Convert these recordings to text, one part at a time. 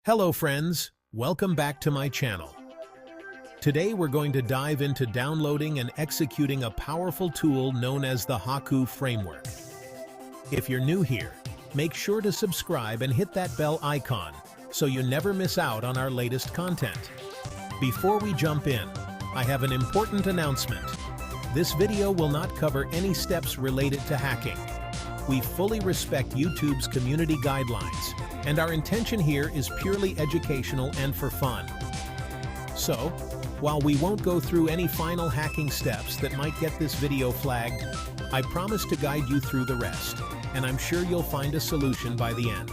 Hello friends, welcome back to my channel. Today we're going to dive into downloading and executing a powerful tool known as the Hakku framework. If you're new here, make sure to subscribe and hit that bell icon so you never miss out on our latest content. Before we jump in, I have an important announcement. This video will not cover any steps related to hacking. We fully respect YouTube's community guidelines, and our intention here is purely educational and for fun. So, while we won't go through any final hacking steps that might get this video flagged, I promise to guide you through the rest, and I'm sure you'll find a solution by the end.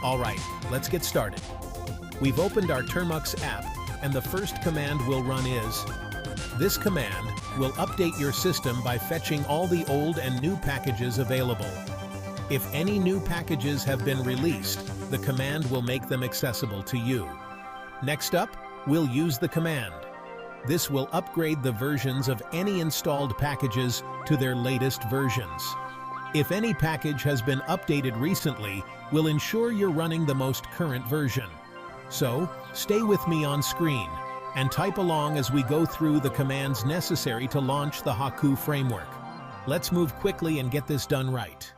Alright, let's get started. We've opened our Termux app, and the first command we'll run is, this command will update your system by fetching all the old and new packages available. If any new packages have been released, the command will make them accessible to you. Next up, we'll use the command. This will upgrade the versions of any installed packages to their latest versions. If any package has been updated recently, we'll ensure you're running the most current version. So, stay with me on screen and type along as we go through the commands necessary to launch the Hakku framework. Let's move quickly and get this done right.